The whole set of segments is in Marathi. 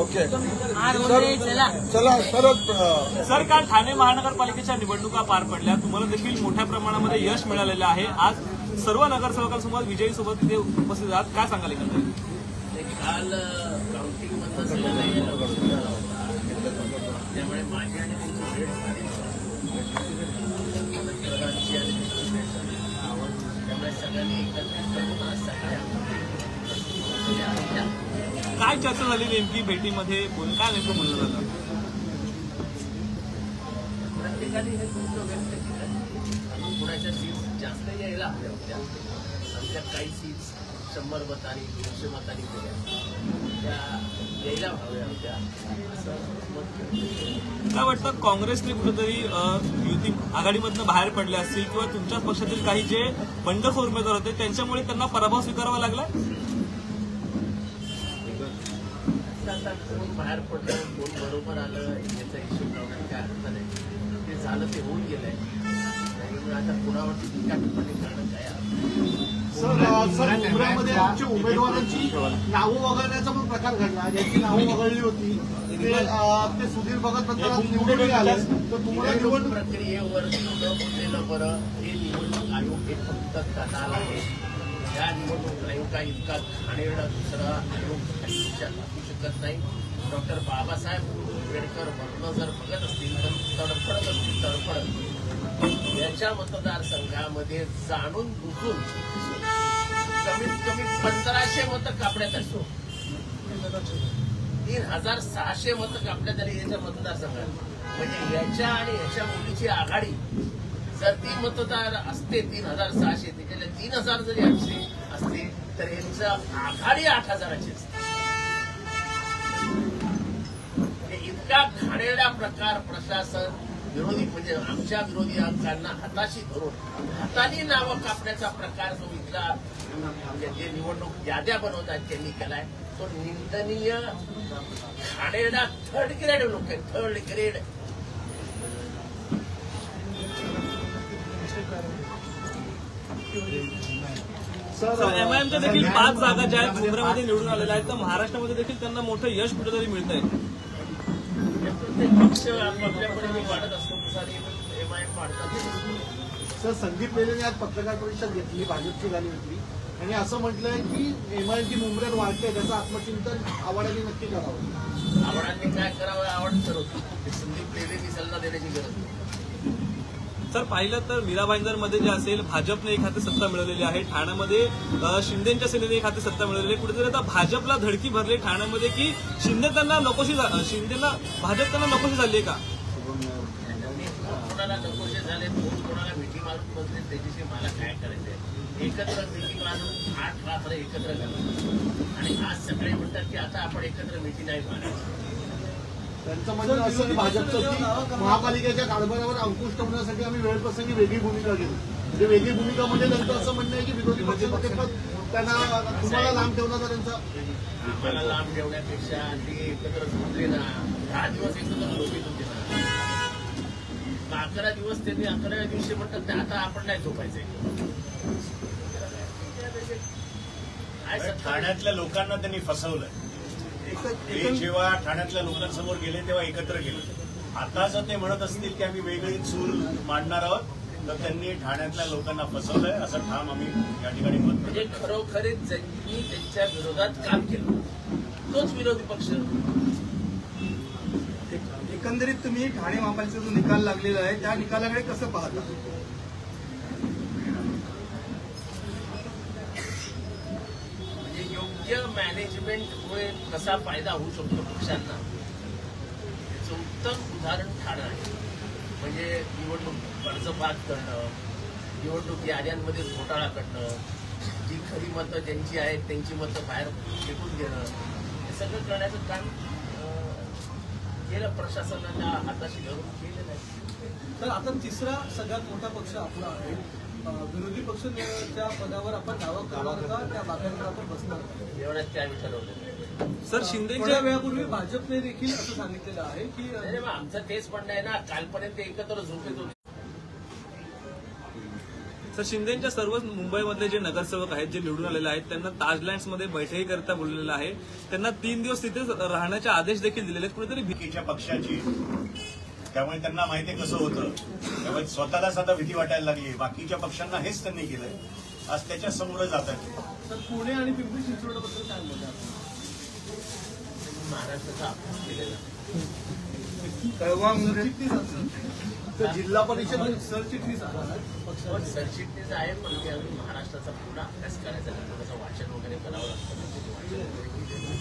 ओके चला सर, काल ठाणे महानगरपालिकेच्या निवडणुका पार पडल्या. तुम्हाला देखील मोठ्या प्रमाणामध्ये यश मिळालेलं आहे. आज सर्व नगरसेवकांसोबत विजयी सोबत तिथे उपस्थित आहात. काय सांगाल एकंदरीत? काल काउंटिंग मधलं सगळं नाही त्यामुळे माझी आणि त्यांची भेट झाली मतदारांची आणि त्यांची भेट झाली. त्यामुळे सगळ्यांनी एकत्रित करून आज सगळ्या काय चर्चा झाली नेमकी भेटीमध्ये? काय नेमकं बोललं जातं? प्रत्येकाने हे दुःख व्यक्त केलं. अजून कुणाच्या सीट्स जास्त यायला हव्या होत्या. आमच्या काही सीट्स 100 मतांनी 200 मतांनी केल्या त्या यायला हव्या होत्या असं मत केलं. काय वाटतं, काँग्रेसने कुठेतरी युती आघाडीमधनं बाहेर पडले असतील किंवा तुमच्या पक्षातील काही जे बंडखोर उमेदवार होते त्यांच्यामुळे त्यांना पराभव स्वीकारावा लागला? आता कोण बाहेर पडलं, कोण बरोबर आलं याचा हिशोब लावण्यात काय अर्थ नाही. ते झालं ते होऊन गेलंय. त्यामुळे आता कुणावरती टीका टिप्पणी करणं काय सर मुंबईमध्ये आमच्या उमेदवारांची नावं वगळण्याचा पण प्रकार घडला. ज्याची नावं वगळली होती ते सुधीर भगत नंतर निवडून आले. तर तुम्हाला निवडणूक प्रक्रियेवर न बोललेलं बरं. हे निवडणूक आयोग हे फक्त कथाला आहे. या निवडणूक आयोगा इतका घाणेरडा दुसरा आयोग असू शकत नाही. डॉक्टर बाबासाहेब आंबेडकर वर्ण जर बघत असतील तर तडफडत असतील तडफडत. याच्या मतदारसंघामध्ये जाणून बुजून कमीत कमी 1500 मतं कापण्यात असो. 3600 मतं कापण्यात आली याच्या मतदारसंघात. म्हणजे याच्या आणि याच्या मुलीची आघाडी जर ती मतदार असते 3600, त्याच्यातले 3000 जरी असते तर यांचं आघाडी 8000ची असते. इतका घाणेरडा प्रकार प्रशासन विरोधी म्हणजे आमच्या विरोधी अंकांना हाताशी धरून हाताने नावं कापण्याचा प्रकार जो इथला म्हणजे जे निवडणूक याद्या बनवतात त्यांनी केलाय तो निंदनीय घाणेरडा थर्ड ग्रेड लोक आहेत. थर्ड ग्रेड एमआयएमच्या देखील 5 जागा ज्या आहेत मुंबईमध्ये निवडून आलेल्या आहेत, तर महाराष्ट्रामध्ये देखील त्यांना मोठं यश कुठेतरी मिळत आहे. पक्ष आपल्याकडे वाढत असतो एमआयएम वाढतात. सर संदीप लेलेने आज पत्रकार परिषद घेतली, भाजपची झाली होती आणि असं म्हटलंय की एमआयएमची मुंबईत वाढते त्याचं आत्मचिंतन आव्हाडांनी नक्की करावं. आव्हाडांनी काय करावं आवड करत संदीप लेलेंनी सल्ला देण्याची गरज नाही. सर, पाहिलं तर मीरा भाईंदरमध्ये जे असेल भाजपने एक हाती सत्ता मिळवलेली आहे. ठाण्यामध्ये शिंदेच्या सेनेने एक हाती सत्ता मिळवलेली आहे. कुठेतरी आता भाजपला धडकी भरली ठाण्यामध्ये की भाजप त्यांना नकोशी झाली का? कोणाला नकोशे झाले, कोणाला मिठी मारून बसले त्याच्याशी मला काय करायचंय. एकत्र मिटिंग मारून 8 रात्र एकत्र घालून आणि आज सगळे म्हणतात की आता आपण एकत्र मिठी नाही मारायची. त्यांचं म्हणणं असं की भाजपचं की महापालिकेच्या कारभारावर अंकुश ठेवण्यासाठी आम्ही वेळप्रसंगी वेगळी भूमिका घेऊ. म्हणजे वेगळी भूमिका म्हणजे त्यांचं असं म्हणणं आहे की विरोधी पक्षामध्ये पण त्यांना तुम्हाला लांब ठेवण्याचा त्यांचा आम्हाला लांब ठेवण्यापेक्षा ते एकत्र झोपले ना 10 दिवस एकत्र झोपीत होते ना. 11 दिवस त्यांनी 11व्या दिवशी म्हणतात आता आपण नाही झोपायचंय. ठाण्यातल्या लोकांना त्यांनी फसवलंय. ते जेव्हा ठाण्यातल्या लोकांसमोर गेले तेव्हा एकत्र गेले. आता जर ते म्हणत असतील की आम्ही वेगळी चूल मांडणार आहोत तर त्यांनी ठाण्यातल्या लोकांना फसवलंय असं ठाम आम्ही या ठिकाणी म्हणतो. म्हणजे खरोखरीच ज्यांनी त्यांच्या विरोधात काम केलं तोच विरोधी पक्ष. एकंदरीत तुम्ही ठाणे महापालिकेचा जो निकाल लागलेला आहे त्या निकालाकडे कसं पाहता? योग्य मॅनेजमेंटमुळे कसा फायदा होऊ शकतो पक्षांना याचं उत्तम उदाहरण ठाणं आहे. म्हणजे निवडणूक कर्जबाद करणं, निवडणूक याद्यांमध्ये घोटाळा करणं, जी खरी मतं ज्यांची आहेत त्यांची मतं बाहेर फेकून देणं, हे सगळं करण्याचं काम केलं प्रशासनाच्या हाताशी धरून केलेलं आहे. तर आता तिसरा सगळ्यात मोठा पक्ष आपला आहे. विरोधी पक्ष त्या पदावर आपण दावा करणार का, त्या बाकांवर आपण बसणार एवढ्याच त्या ठरवलं. सर, शिंदेच्या वेळापूर्वी भाजपने देखील असं सांगितलेलं आहे की आमचं तेच म्हणणं आहे ना, कालपर्यंत एकत्र झोपेत होते. सर शिंदेच्या सर्व मुंबईमधले जे नगरसेवक आहेत जे निवडून आलेले आहेत त्यांना ताजलँड्समध्ये बैठकीकरिता बोललेलं आहे. त्यांना 3 दिवस तिथेच राहण्याचे आदेश देखील दिलेले आहेत. कुठेतरी बाकीच्या पक्षाची, त्यामुळे त्यांना माहिती कसं होतं, त्यामुळे स्वतःलाच आता भीती वाटायला लागली. बाकीच्या पक्षांना हेच त्यांनी केलंय. आज त्याच्या समोर जात आहे. तर पुणे आणि पिंपरी चिंचवडबद्दल काय बोलतात? महाराष्ट्राचा अभ्यास केलेला सरचिटणीस असं. तर जिल्हा परिषद सरचिटणीस आहे पक्षाला. पण सरचिटणीस आहे म्हणजे अजून महाराष्ट्राचा पूर्ण अभ्यास करायचा आहे. थोडंसं वाचन वगैरे करावं लागतं. वाचन वगैरे केलेलं.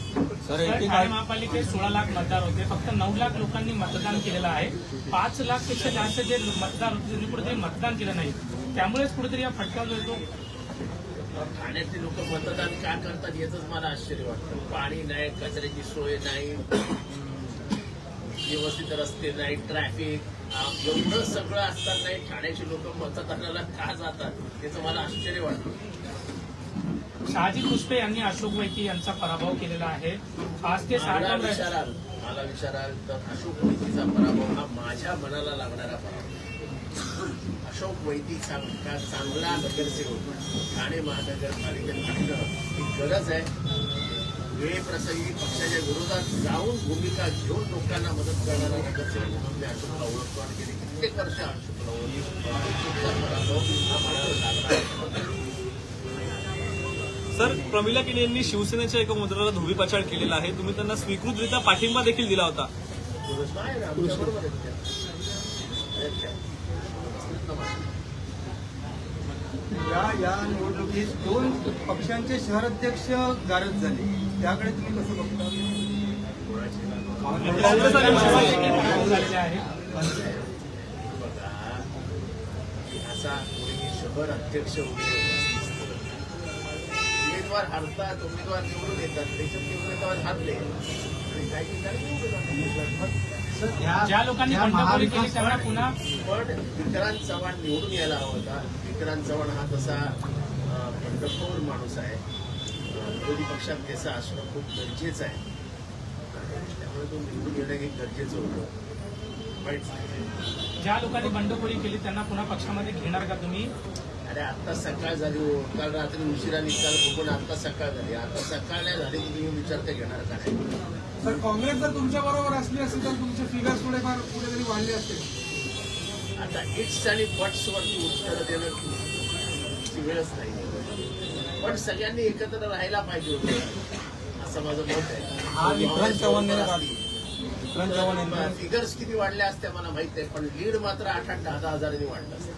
सर, ठाणे महापालिकेत 16 लाख मतदार होते. फक्त 9 लाख लोकांनी मतदान केलेलं आहे. 5 लाखपेक्षा जास्त जे मतदार होते त्यांनी कुठेतरी मतदान केलं नाही. त्यामुळेच कुठेतरी हा फटका जो येतो. ठाण्यातले लोक मतदान का करतात याचंच मला आश्चर्य वाटतं. पाणी नाही, कचऱ्याची सोय नाही, व्यवस्थित रस्ते नाही, ट्रॅफिक, एवढं सगळं असतानाही ठाण्याची लोक मतदानाला का जातात याचं मला आश्चर्य वाटतं. शहाजी पुष्पे यांनी अशोक वैकी यांचा पराभव केलेला आहे. 5 ते 6 मला विचाराल तर अशोक वैतीचा पराभव हा माझ्या मनाला लागणारा पराभव. अशोक वैती चांगला नगरसेवक ठाणे महानगरपालिकेत आणणं ही गरज आहे. वेळप्रसंगी पक्षाच्या विरोधात जाऊन भूमिका घेऊन लोकांना मदत करणारा नगरसेवक म्हणून मी अशोकला ओळखतो आणि गेली कित्येक वर्ष अशोकला ओळखतो. अशोकचा पराभव हा मला लागणार आहे. सर प्रमिला किनी यांनी शिवसेनेच्या एका उमेदवाराला धोबीपछाड केलेला आहे. तुम्ही त्यांना स्वीकृतरित्या पाठिंबा देखील दिला होता. आहे ना, आमच्याबरोबर आहे त्या. या निवडणुकीत 2 पक्षांचे शहराध्यक्ष गारद झाले. त्याकडे तुम्ही कसं बघता? काँग्रेस आणि महायुती झालेले आहे. बघा, असा कोणी शहर अध्यक्ष उमेदवार हरतात, उमेदवार निवडून येतात. त्याच्यात उमेदवार हरले आणि काही ठिकाणी निवडून येतात. ज्या लोकांनी बंडखोरी केली त्यांना पुन्हा पण विक्रांत चव्हाण निवडून यायला हवा होता. विक्रांत चव्हाण हा तसा बंडखोर माणूस आहे. विरोधी पक्षात त्याचा असणं खूप गरजेचं आहे. त्यामुळे तो निवडून येणं हे गरजेचं होतं. वाईट ज्या लोकांनी बंडखोरी केली त्यांना पुन्हा पक्षामध्ये घेणार का तुम्ही? अरे आत्ता सकाळ झाली हो. काल रात्री उशिरा निकाल बघून आता सकाळ झाली. आता सकाळ नाही झाली की तुम्ही विचारता घेणार का नाही? तर काँग्रेस जर तुमच्या बरोबर असली असेल तर तुमचे फिगर्स थोडेफार कुठेतरी वाढले असतील. आता इट्स आणि बट्सवरती उत्तरं देणं ची वेळच नाही. पण सगळ्यांनी एकत्र राहायला पाहिजे होतं असं माझं मत आहे. फिगर्स किती वाढल्या असत्या मला माहित नाही, पण लीड मात्र 8-10 हजारांनी वाढलं असतं.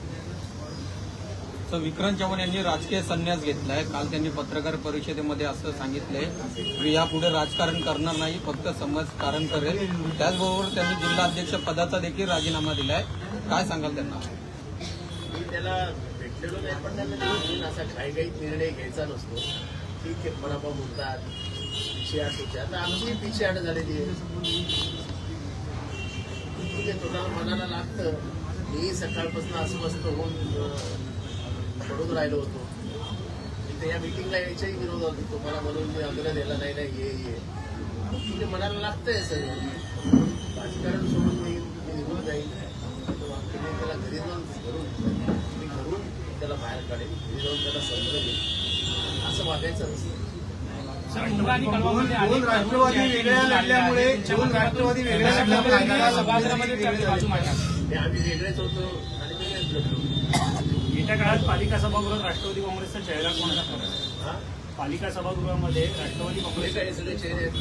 तर विक्रांत चव्हाण यांनी राजकीय संन्यास घेतलाय. काल त्यांनी पत्रकार परिषदेमध्ये असं सांगितलंय की यापुढे राजकारण करणार नाही, फक्त समाजकारण करेल. त्याचबरोबर त्यांनी जिल्हाध्यक्ष पदाचा देखील राजीनामा दिलाय. काय सांगाल त्यांना? मी त्याला भेटलेलो नाही, पण त्यांना निवडून असा घाईघाईत निर्णय घ्यायचा नसतो. ठीक आहे, पराभव होतात, पिछेहाट होते. आता आमची पिछेहाट झालेली आहे. ठीक आहे, तुला मनाला लागतं. मी सकाळपासून अस्वस्थ होऊन पडून राहिलो होतो. मी त्या मिटिंगला यायच्याही विरोधात होतो. मला म्हणून मी आग्रह दिला नाही ये म्हणजे मनाला लागतंय सगळं. राजकारण सोडून मी निघून जाईल. त्याला घरी जाऊन मी घरून त्याला बाहेर काढेल, घरी जाऊन त्याला समजवेल. असं वागायचं नसतं. सर, मुंबई आणि कळवामध्ये अनेक राष्ट्रवादी वेगळ्या लढल्यामुळे राष्ट्रवादी वेगळ्या लढल्यामुळे सभागृहामध्ये त्याची बाजू मांडा. ते आम्ही वेगळेच होतो आणि वेगळेच लढलो. येत्या काळात पालिका सभागृहात राष्ट्रवादी काँग्रेसचा चेहरा कोणाचा ठरला? हा? पालिका सभागृहामध्ये राष्ट्रवादी हे काँग्रेस काय सगळे चेहरे आहेत?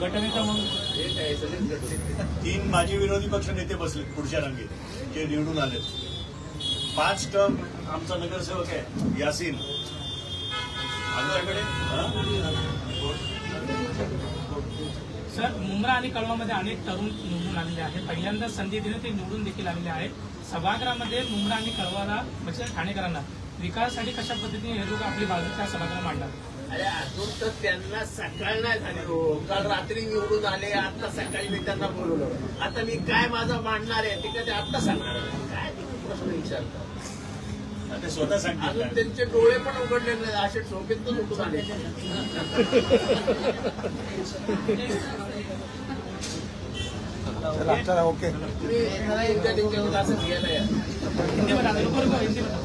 गटनेता म्हणून हे काय सगळेच लढले. 3 माजी विरोधी पक्ष नेते बसले पुढच्या रांगेत, जे निवडून आलेत. 5 टर्म आमचा नगरसेवक आहे यासीन आमच्याकडे. सर, मुंब्रा आणि कळवामध्ये अनेक तरुण निवडून आलेले आहेत. पहिल्यांदा संधी देणे ते निवडून देखील आलेले आहेत. सभागृहामध्ये मुंब्रा आणि कळवाला म्हणजे ठाणेकरांना विकासासाठी कशा पद्धतीने हे लोक आपली बाजू त्या सभागृहात मांडणार? अरे अजून तर त्यांना सकाळ नाही झाली हो. काल रात्री निवडून आले, आता सकाळी मी त्यांना बोलवलं. आता मी काय माझं मांडणार आहे ते कधी आता सांगणार. काय तुम्ही प्रश्न विचारता? ते स्वतः सांगतील. अजून त्यांचे डोळे पण उघडले नाही, असे झोपेत उठून आले. ओके. तुम्ही एकदा त्यांच्याकडे असं घ्यायला या. हिंदी बता दो, रुको, रुको, हिंदी बता दो.